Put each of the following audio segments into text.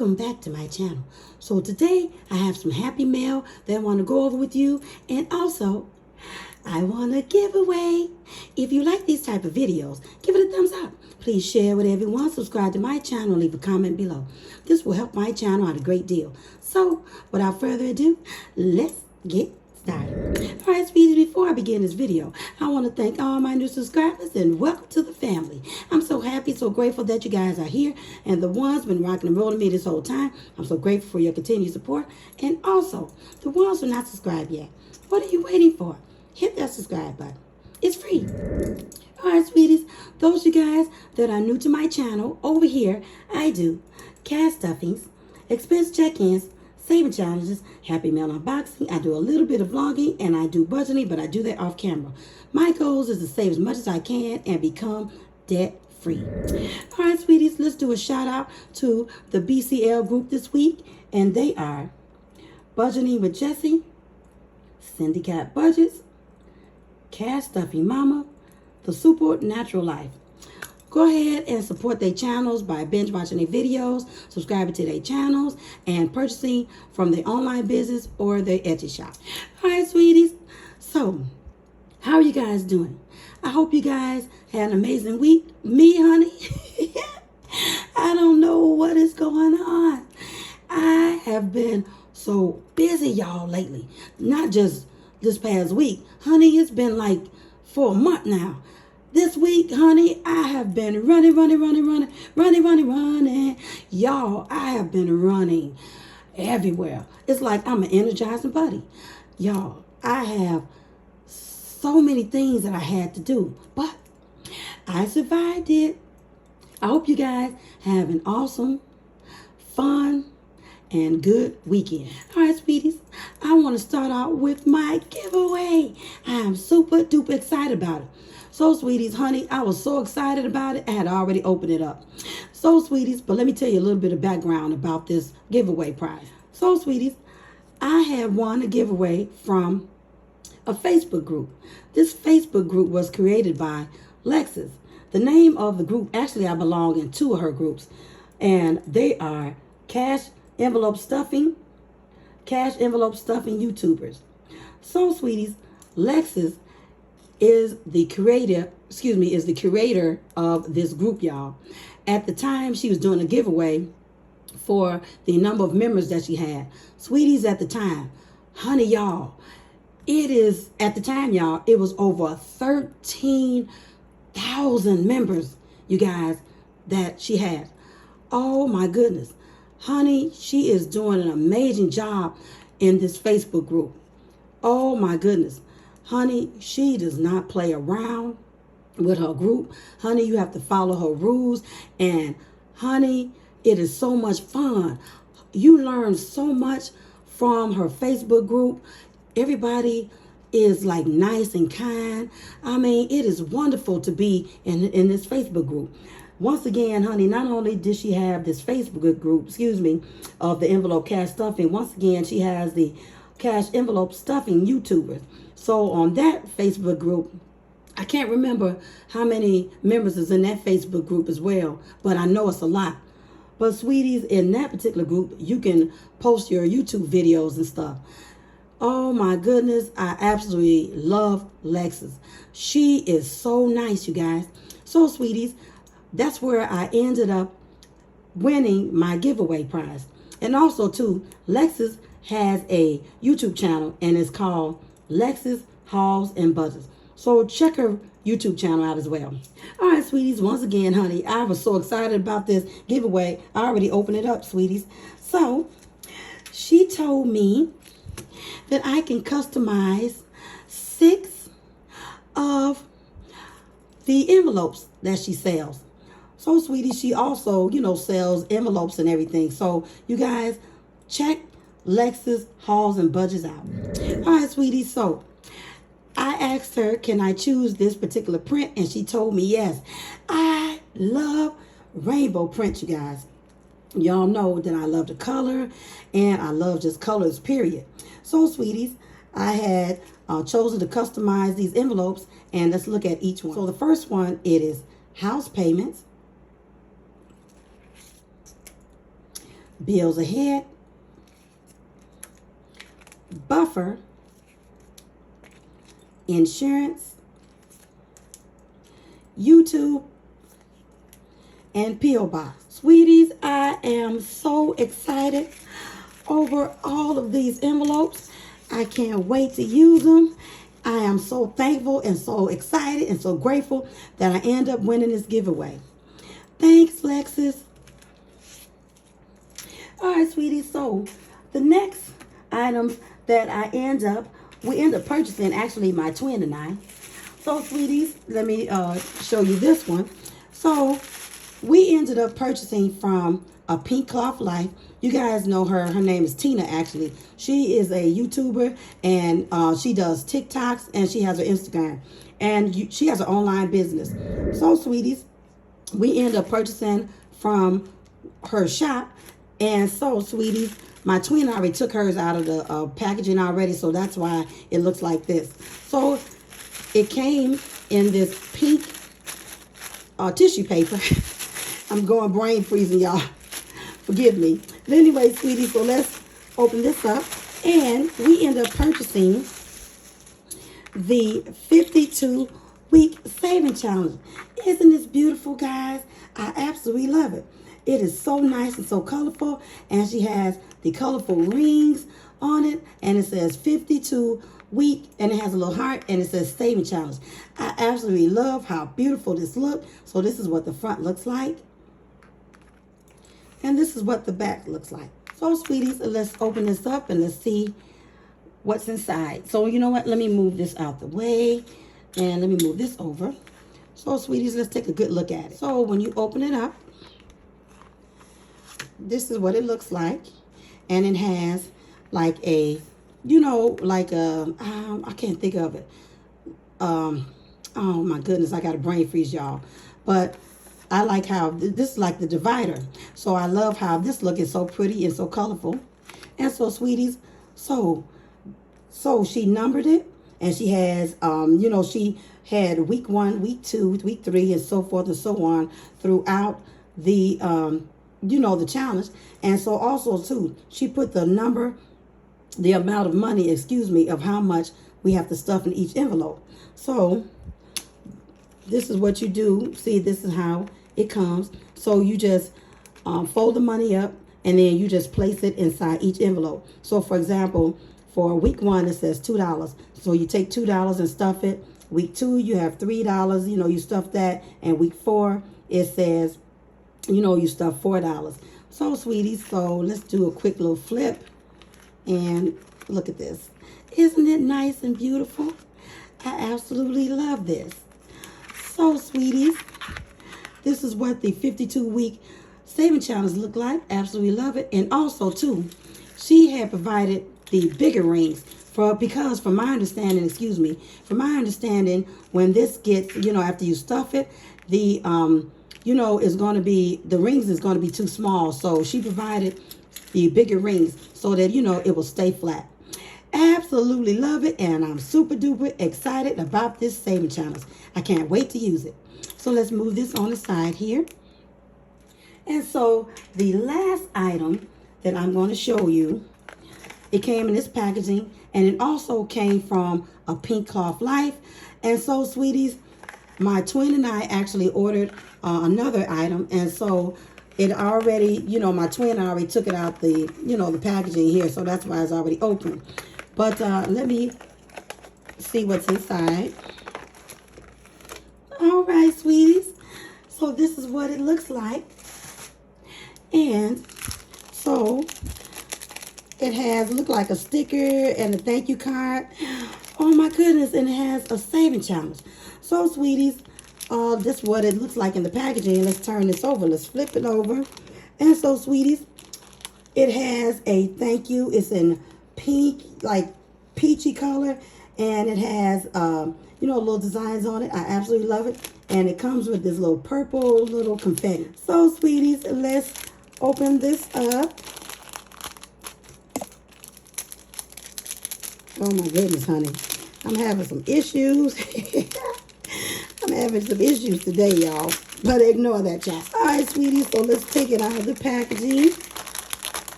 Welcome back to my channel. So today I have some happy mail that I want to go over with you, and also I want to give away. If you like these type of videos, give it a thumbs up. Please share with everyone, subscribe to my channel, leave a comment below. This will help my channel out a great deal. So without further ado, let's get started. All right, sweeties, before I begin this video, I want to thank all my new subscribers and welcome to the family. I'm so happy, so grateful that you guys are here, and the ones been rocking and rolling me this whole time. I'm so grateful for your continued support, and also the ones who are not subscribed yet. What are you waiting for? Hit that subscribe button. It's free. All right, sweeties, those you guys that are new to my channel, over here, I do cash stuffings, expense check-ins, saving challenges, happy mail unboxing. I do a little bit of vlogging, and I do budgeting, but I do that off camera. My goal is to save as much as I can and become debt-free. All right, sweeties, let's do a shout out to the BCL group this week, and they are Budgeting with Jessie, Cindy Cat Budgets, Cash Stuffing Mama, The Super Natural Life. Go ahead and support their channels by binge watching their videos, subscribing to their channels, and purchasing from their online business or their Etsy shop. All right, sweeties. So, how are you guys doing? I hope you guys had an amazing week. Me, honey, I don't know what is going on. I have been so busy, y'all, lately. Not just this past week. Honey, it's been like for a month now. This week, honey, I have been running. Y'all, I have been running everywhere. It's like I'm an energizing buddy. Y'all, I have so many things that I had to do, but I survived it. I hope you guys have an awesome, fun, and good weekend. All right, sweeties, I want to start out with my giveaway. I am super duper excited about it. So, sweeties, honey, I was so excited about it, I had already opened it up. So, sweeties, but let me tell you a little bit of background about this giveaway prize. So, sweeties, I have won a giveaway from a Facebook group. This Facebook group was created by Lexus. The name of the group, actually, I belong in two of her groups, and they are Cash Envelope Stuffing YouTubers. So, sweeties, Lexus is the curator of this group, y'all. At the time, she was doing a giveaway for the number of members that she had. Sweeties, at the time, honey, y'all, it was over 13,000 members, you guys, that she had. Oh my goodness. Honey, she is doing an amazing job in this Facebook group. Oh my goodness. Honey, she does not play around with her group. Honey, you have to follow her rules. And honey, it is so much fun. You learn so much from her Facebook group. Everybody is like nice and kind. I mean, it is wonderful to be in this Facebook group. Once again, honey, not only did she have this Facebook group, of the envelope cash stuffing, once again, she has the cash envelope stuffing YouTubers. So on that Facebook group, I can't remember how many members is in that Facebook group as well, but I know it's a lot. But sweeties, in that particular group, you can post your YouTube videos and stuff. Oh my goodness, I absolutely love Lexus. She is so nice, you guys. So, sweeties, that's where I ended up winning my giveaway prize. And also, too, Lexus has a YouTube channel, and it's called Lexus Hauls and Budgets. So check her YouTube channel out as well. All right, sweeties, once again, honey, I was so excited about this giveaway. I already opened it up, sweeties. So she told me that I can customize 6 of the envelopes that she sells. So, sweetie, she also, sells envelopes and everything. So, you guys, check Lexus Hauls and Budgets out. All right, sweetie, so I asked her, can I choose this particular print? And she told me yes. I love rainbow print, you guys. Y'all know that I love the color, and I love just colors, period. So, sweeties, I had chosen to customize these envelopes, and let's look at each one. So, the first one, it is house payments. bills ahead, buffer, insurance, YouTube, and P.O. Box. Sweeties, I am so excited over all of these envelopes. I can't wait to use them. I am so thankful and so excited and so grateful that I end up winning this giveaway. Thanks, Lexus. All right, sweeties, so the next items that we end up purchasing, actually my twin and I. So, sweeties, let me show you this one. So, we ended up purchasing from a Pink Cloth Life. You guys know her. Her name is Tina, actually. She is a YouTuber, and she does TikToks, and she has her Instagram. And she has an online business. So, sweeties, we end up purchasing from her shop. And so, sweeties, my twin already took hers out of the packaging already, so that's why it looks like this. So, it came in this pink tissue paper. I'm going brain freezing, y'all. Forgive me. But anyway, sweetie, so let's open this up. And we end up purchasing the 52-week saving challenge. Isn't this beautiful, guys? I absolutely love it. It is so nice and so colorful. And she has the colorful rings on it. And it says 52-week. And it has a little heart. And it says saving challenge. I absolutely love how beautiful this looks. So this is what the front looks like. And this is what the back looks like. So, sweeties, let's open this up and let's see what's inside. So, you know what? Let me move this out the way. And let me move this over. So, sweeties, let's take a good look at it. So, when you open it up, this is what it looks like. And it has like a, you know, like a, I can't think of it. Oh, my goodness. I got a brain freeze, y'all. But I like how this is like the divider. So I love how this look is so pretty and so colorful. And so, sweeties, so she numbered it. And she has, you know, she had week 1, week 2, week 3, and so forth and so on throughout the, you know, the challenge. And so also, too, she put the number, the amount of money, excuse me, of how much we have to stuff in each envelope. So this is what you do. See, this is how it comes. So you just fold the money up and then you just place it inside each envelope. So for example, for week 1 it says $2. So you take $2 and stuff it. Week 2 you have $3, you know, you stuff that. And week 4 it says, you know, you stuff $4. So, sweeties, so let's do a quick little flip and look at this. Isn't it nice and beautiful? I absolutely love this. So, sweeties, this is what the 52-week saving challenge look like. Absolutely love it. And also, too, she had provided the bigger rings because from my understanding, from my understanding, when this gets, you know, after you stuff it, the, you know, is going to be, the rings is going to be too small. So she provided the bigger rings so that, you know, it will stay flat. Absolutely love it. And I'm super duper excited about this saving challenge. I can't wait to use it. So let's move this on the side here. And so the last item that I'm going to show you, it came in this packaging and it also came from a Pink Cloth Life. And so, sweeties, my twin and I actually ordered another item. And so it already, you know, my twin already took it out the, you know, the packaging here. So that's why it's already open. But let me see what's inside. All right, sweeties. So this is what it looks like. And so it has, look like a sticker and a thank you card. Oh my goodness. And it has a saving challenge. So, sweeties, this is what it looks like in the packaging. Let's turn this over. Let's flip it over. And so, sweeties, it has a thank you. It's in pink, like peachy color. And it has, you know, little designs on it. I absolutely love it. And it comes with this little purple little confetti. So, sweeties, let's open this up. Oh, my goodness, honey. I'm having some issues. I'm having some issues today, y'all. But ignore that, y'all. All right, sweeties. So let's take it out of the packaging.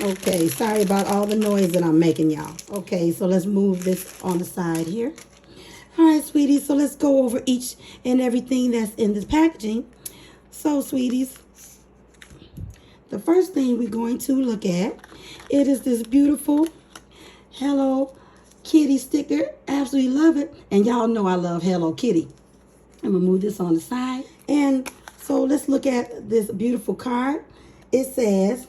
Okay, sorry about all the noise that I'm making, y'all. Okay, so let's move this on the side here. All right, sweeties, so let's go over each and everything that's in this packaging. So, sweeties, the first thing we're going to look at, it is this beautiful Hello Kitty sticker. Absolutely love it. And y'all know I love Hello Kitty. I'm going to move this on the side. And so let's look at this beautiful card. It says,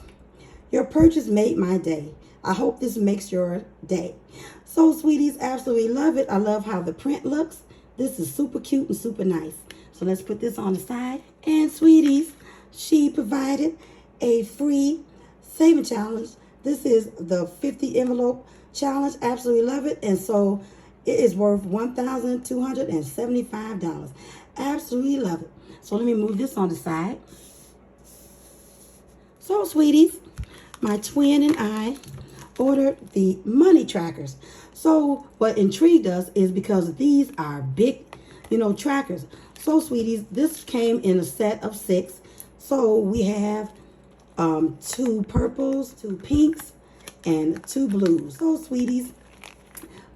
your purchase made my day. I hope this makes your day. So, sweeties, absolutely love it. I love how the print looks. This is super cute and super nice. So let's put this on the side. And, sweeties, she provided a free saving challenge. This is the 50 envelope challenge. Absolutely love it. And so it is worth $1,275. Absolutely love it. So let me move this on the side. So, sweeties, my twin and I ordered the money trackers. So what intrigued us is because these are big, trackers. So, sweeties, this came in a set of 6. So we have 2 purples, 2 pinks, and 2 blues. So, sweeties,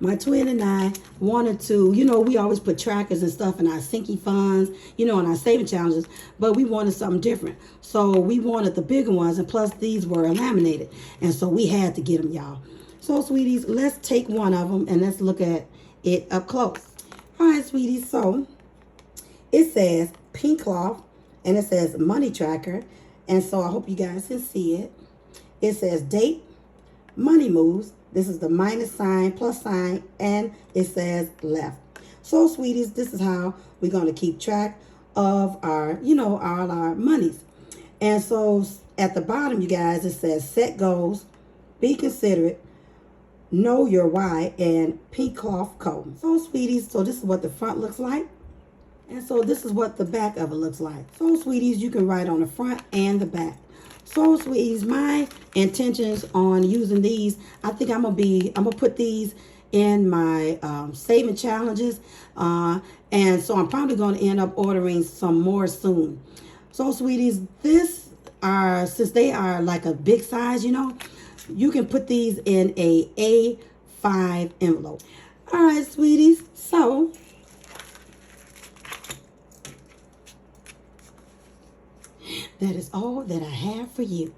my twin and I wanted to, we always put trackers and stuff in our sinky funds, in our saving challenges, but we wanted something different. So we wanted the bigger ones, and plus these were laminated. And so we had to get them, y'all. So, sweeties, let's take one of them and let's look at it up close. All right, sweeties, so it says pink cloth and it says money tracker. And so I hope you guys can see it. It says date, money moves. This is the minus sign, plus sign, and it says left. So, sweeties, this is how we're going to keep track of our, all our monies. And so at the bottom, you guys, it says set goals, be considerate, know your why, and pink cloth code. So, sweeties, so this is what the front looks like. And so this is what the back of it looks like. So, sweeties, you can write on the front and the back. So, sweeties, my intentions on using these, I think I'm gonna put these in my saving challenges, and so I'm probably going to end up ordering some more soon. So, sweeties, since they are like a big size, you can put these in a A5 envelope. All right, sweeties, so that is all that I have for you.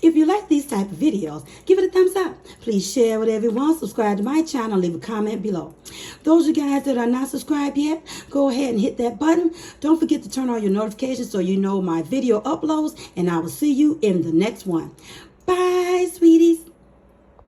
If you like these type of videos, give it a thumbs up. Please share with everyone. Subscribe to my channel. Leave a comment below. Those of you guys that are not subscribed yet, go ahead and hit that button. Don't forget to turn on your notifications so you know my video uploads. And I will see you in the next one. Bye, sweeties.